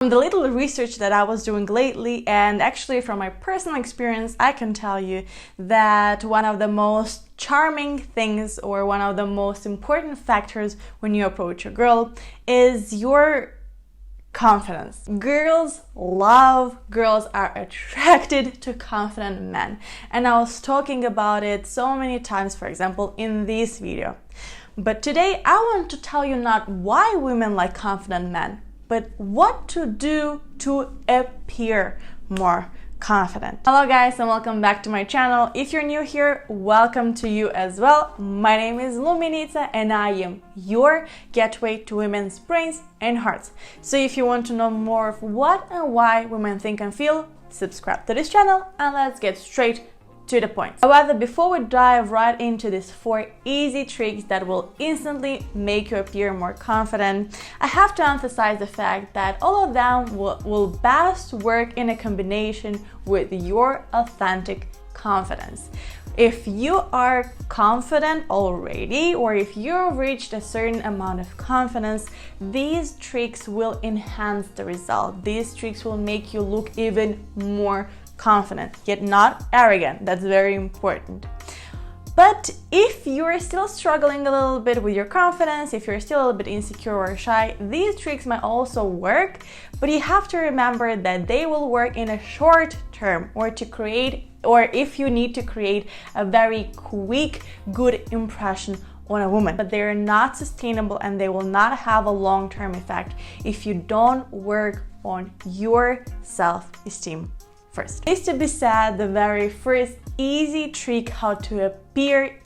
From the little research that I was doing lately, and actually from my personal experience, I can tell you that one of the most charming things or one of the most important factors when you approach a girl is your confidence. Girls are attracted to confident men, and I was talking about it so many times, for example, in this video. But today I want to tell you not why women like confident men, but what to do to appear more confident. Hello guys, and welcome back to my channel. If you're new here, welcome to you as well. My name is Luminita and I am your gateway to women's brains and hearts. So if you want to know more of what and why women think and feel, subscribe to this channel and let's get straight to the point. However, before we dive right into these 4 easy tricks that will instantly make you appear more confident, I have to emphasize the fact that all of them will best work in a combination with your authentic confidence. If you are confident already, or if you've reached a certain amount of confidence, these tricks will enhance the result. These tricks will make you look even more confident, yet not arrogant. That's very important. But if you're still struggling a little bit with your confidence, if you're still a little bit insecure or shy, these tricks might also work, but you have to remember that they will work in a short term, or if you need to create a very quick, good impression on a woman. But they're not sustainable and they will not have a long-term effect if you don't work on your self-esteem first. It needs to be said, the very first easy trick how to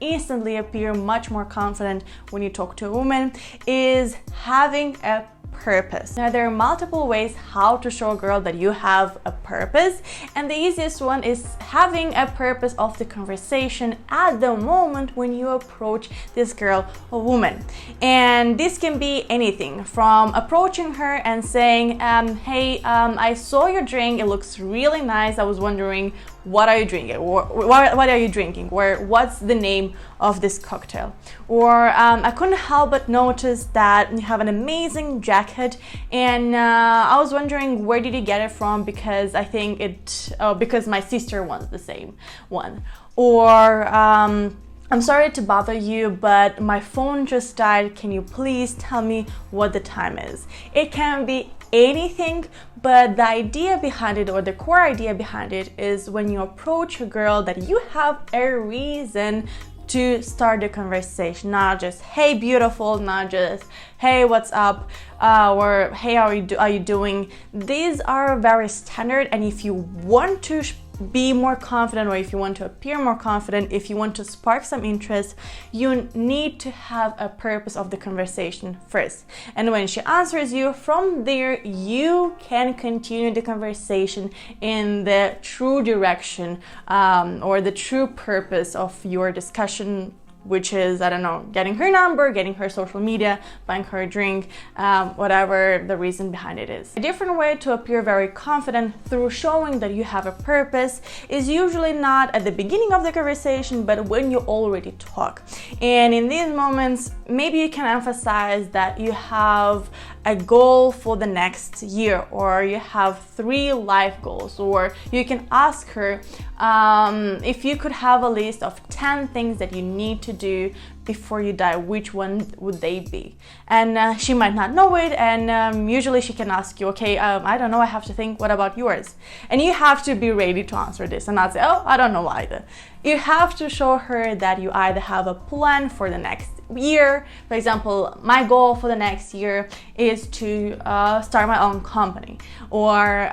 instantly appear much more confident when you talk to a woman is having a purpose. Now, there are multiple ways how to show a girl that you have a purpose, and the easiest one is having a purpose of the conversation at the moment when you approach this girl or woman. And this can be anything from approaching her and saying, hey, I saw your drink, it looks really nice, I was wondering what are you drinking, or what are you drinking, or what's the name of this cocktail, or I couldn't help but notice that you have an amazing jacket, and I was wondering where did you get it from, because I think because my sister wants the same one, or I'm sorry to bother you, but my phone just died, can you please tell me what the time is? It can be anything, but the idea behind it, or the core idea behind it, is when you approach a girl that you have a reason to start the conversation, not just hey beautiful, not just hey what's up, or hey how are you doing. These are very standard, and if you want to be more confident, or if you want to appear more confident, if you want to spark some interest, you need to have a purpose of the conversation first. And when she answers you, from there you can continue the conversation in the true direction, or the true purpose of your discussion, which is, I don't know, getting her number, getting her social media, buying her a drink, whatever the reason behind it is. A different way to appear very confident through showing that you have a purpose is usually not at the beginning of the conversation, but when you already talk. And in these moments, maybe you can emphasize that you have a goal for the next year, or you have 3 life goals, or you can ask her if you could have a list of 10 things that you need to do before you die, which one would they be? And she might not know it, and usually she can ask you, okay, I don't know, I have to think, what about yours? And you have to be ready to answer this and not say, oh, I don't know either. You have to show her that you either have a plan for the next year. For example, my goal for the next year is to start my own company, or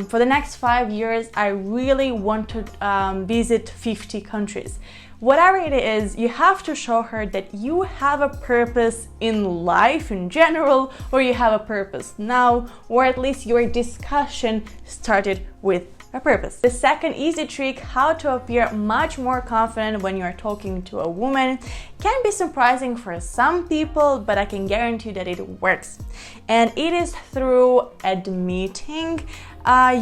for the next 5 years I really want to visit 50 countries. Whatever it is, you have to show her that you have a purpose in life in general, or you have a purpose now, or at least your discussion started with a purpose. The second easy trick how to appear much more confident when you're talking to a woman can be surprising for some people, but I can guarantee that it works. And it is through admitting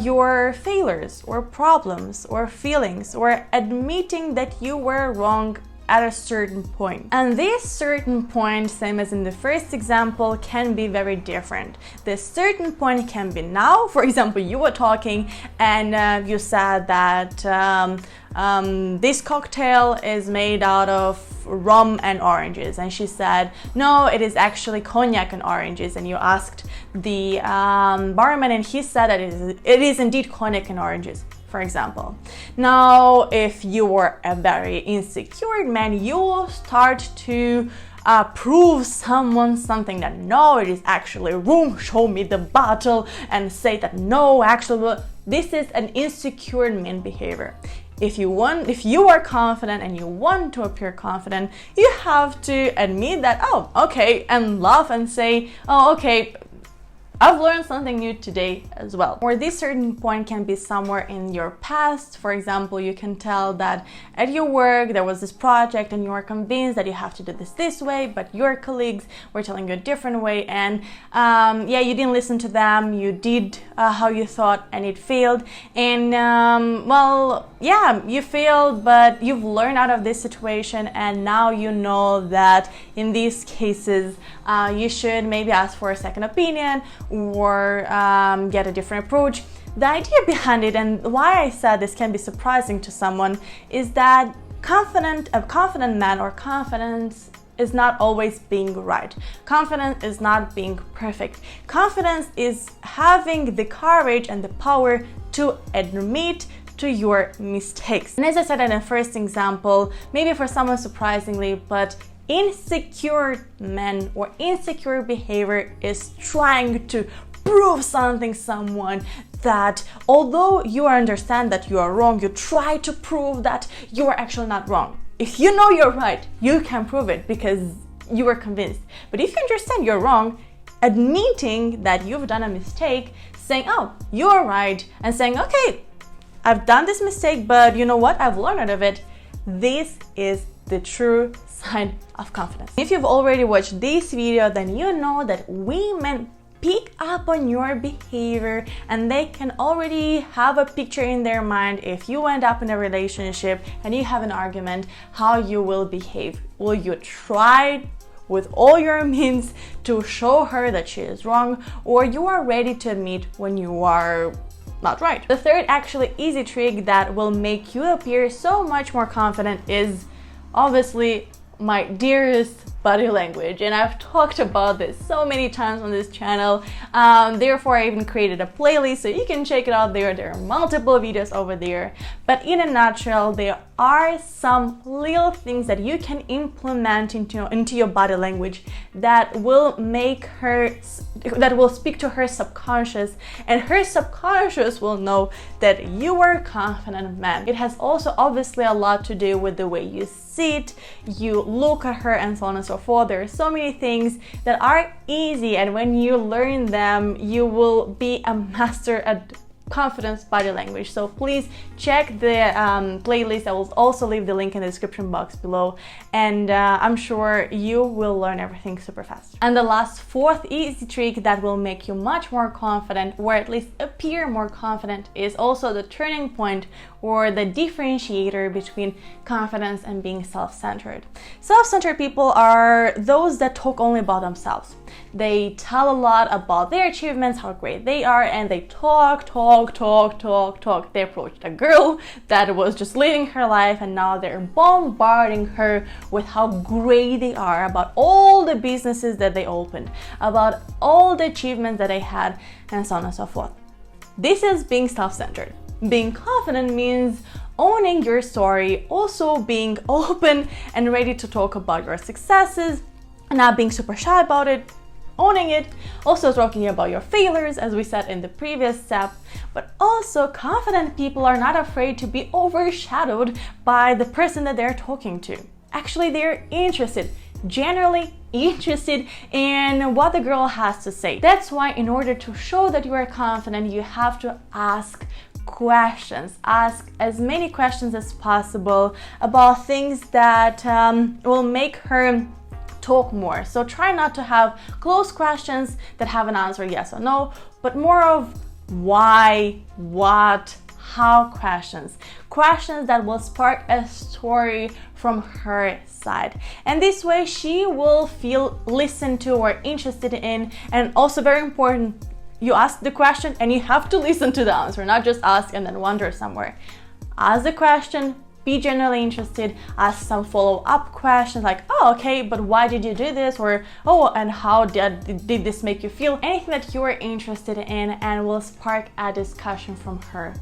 your failures or problems or feelings, or admitting that you were wrong at a certain point. And this certain point, same as in the first example, can be very different. This certain point can be now. For example, you were talking and you said that this cocktail is made out of rum and oranges, and she said no, it is actually cognac and oranges, and you asked the barman and he said that it is indeed cognac and oranges, for example. Now if you were a very insecure man, you will start to prove someone something, that no, it is actually rum, show me the bottle, and say that no, actually this is an insecure man behavior. If you are confident and you want to appear confident, you have to admit that, oh, okay, and laugh and say, oh, okay, I've learned something new today as well. Or this certain point can be somewhere in your past. For example, you can tell that at your work there was this project and you are convinced that you have to do this way, but your colleagues were telling you a different way, and yeah, you didn't listen to them, you did how you thought and it failed. And well, yeah, you failed, but you've learned out of this situation, and now you know that in these cases you should maybe ask for a second opinion or get a different approach. The idea behind it, and why I said this can be surprising to someone, is that a confident man or confidence is not always being right. Confidence is not being perfect. Confidence is having the courage and the power to admit to your mistakes. And as I said in the first example, maybe for someone surprisingly, but insecure men or insecure behavior is trying to prove someone that although you understand that you are wrong, you try to prove that you are actually not wrong. If you know you're right, you can prove it because you are convinced. But if you understand you're wrong, admitting that you've done a mistake, saying, oh, you're right, and saying, okay, I've done this mistake, but you know what, I've learned out of it. This is the true sign of confidence. If you've already watched this video, then you know that women pick up on your behavior and they can already have a picture in their mind if you end up in a relationship and you have an argument, how you will behave. Will you try with all your means to show her that she is wrong, or you are ready to admit when you are not right? The third actually easy trick that will make you appear so much more confident is obviously my dearest body language, and I've talked about this so many times on this channel. Therefore I even created a playlist so you can check it out there. There are multiple videos over there, but in a nutshell, there are some little things that you can implement into your body language that will speak to her subconscious, and her subconscious will know that you are a confident man. It has also obviously a lot to do with the way you sit, you look at her, and so on and so forth. There are so many things that are easy, and when you learn them, you will be a master at confidence body language. So please check the playlist. I will also leave the link in the description box below, and I'm sure you will learn everything super fast. And the last fourth easy trick that will make you much more confident, or at least appear more confident, is also the turning point or the differentiator between confidence and being self-centered. Self-centered people are those that talk only about themselves. They tell a lot about their achievements, how great they are, and they talk. They approached a girl that was just living her life, and now they're bombarding her with how great they are, about all the businesses that they opened, about all the achievements that they had, and so on and so forth. This is being self-centered. Being confident means owning your story, also being open and ready to talk about your successes, and not being super shy about it, owning it, also talking about your failures, as we said in the previous step. But also, confident people are not afraid to be overshadowed by the person that they're talking to. Actually, they're generally interested in what the girl has to say. That's why in order to show that you are confident, you have to ask questions. Ask as many questions as possible about things that will make her talk more. So try not to have closed questions that have an answer yes or no, but more of why, what, how questions that will spark a story from her side. And this way she will feel listened to or interested in. And also very important, you ask the question and you have to listen to the answer, not just ask and then wander somewhere. Ask the question, be genuinely interested, ask some follow-up questions like, oh, okay, but why did you do this? Or, oh, and how did this make you feel? Anything that you are interested in and will spark a discussion from her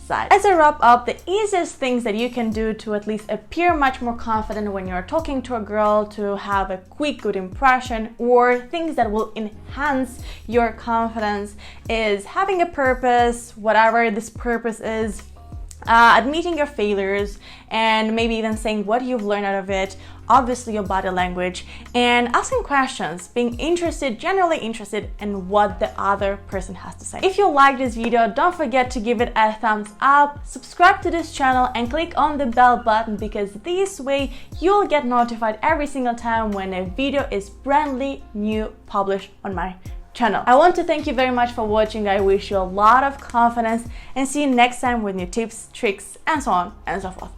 side. As a wrap up, the easiest things that you can do to at least appear much more confident when you're talking to a girl, to have a quick good impression, or things that will enhance your confidence, is having a purpose, whatever this purpose is, admitting your failures, and maybe even saying what you've learned out of it, obviously your body language, and asking questions, being interested, generally interested in what the other person has to say. If you like this video, don't forget to give it a thumbs up, subscribe to this channel, and click on the bell button, because this way you'll get notified every single time when a video is brand new published on my channel. I want to thank you very much for watching. I wish you a lot of confidence and see you next time with new tips, tricks, and so on and so forth.